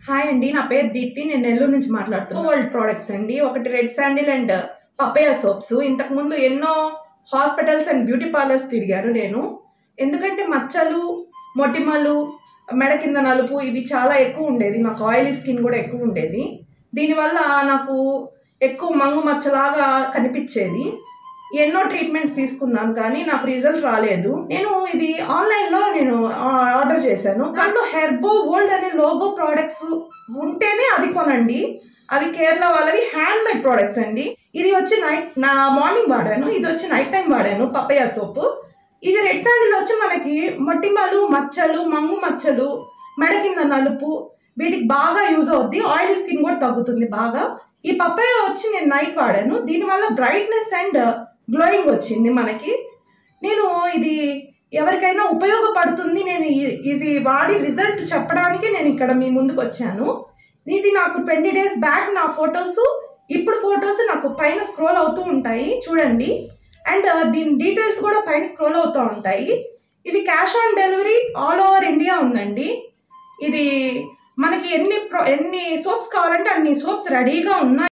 Hi అండి, నా పేరు దీప్తి. నేను నెల్లూరు నుంచి మాట్లాడుతున్నాను. వరల్డ్ ప్రొడక్ట్స్ అండి. ఒకటి రెడ్ శాండిల్ అండ్ పపయ సోప్స్. ఇంతకుముందు ఎన్నో హాస్పిటల్స్ అండ్ బ్యూటీ పార్లర్స్ తిరిగాను నేను. ఎందుకంటే మచ్చలు, మొటిమలు, మెడ కింద నలుపు ఇవి చాలా ఎక్కువ ఉండేది. నాకు ఆయిలీ స్కిన్ కూడా ఎక్కువ ఉండేది. దీనివల్ల నాకు ఎక్కువ మంగు మచ్చలాగా కనిపించేది. ఎన్నో ట్రీట్మెంట్స్ తీసుకున్నాను కానీ నాకు రిజల్ట్ రాలేదు. నేను ఇది ఆన్లైన్లో ఆర్డర్ చేశాను. దాంట్లో హెర్బో వరల్డ్ అనే లోగో ప్రోడక్ట్స్ ఉంటేనే అవి కొనండి. అవి కేరళ వాళ్ళవి హ్యాండ్ మేడ్ ప్రోడక్ట్స్ అండి. ఇది వచ్చి మార్నింగ్ వాడాను, ఇది వచ్చి నైట్ టైం వాడాను పపయ సోపు. ఇది రెడ్ శాండిల్ వచ్చి మనకి మొటిమలు, మచ్చలు, మంగు మచ్చలు, మెడ కింద నలుపు వీటికి బాగా యూజ్ అవుద్ది. ఆయిలీ స్కిన్ కూడా తగ్గుతుంది బాగా. ఈ పపయ వచ్చి నేను నైట్ వాడాను. దీనివల్ల బ్రైట్నెస్ అండ్ గ్లోయింగ్ వచ్చింది మనకి. నేను ఇది ఎవరికైనా ఉపయోగపడుతుంది, నేను ఇది వాడి రిజల్ట్ చెప్పడానికి నేను ఇక్కడ మీ ముందుకు వచ్చాను. ఇది నాకు 20 days బ్యాక్ నా ఫొటోస్, ఇప్పుడు ఫొటోస్ నాకు పైన స్క్రోల్ అవుతూ ఉంటాయి చూడండి. అండ్ దీని డీటెయిల్స్ కూడా పైన స్క్రోల్ అవుతూ ఉంటాయి. ఇవి cash on delivery all over India ఉందండి. ఇది మనకి ఎన్ని సోప్స్ కావాలంటే అన్ని సోప్స్ రెడీగా ఉన్నాయి.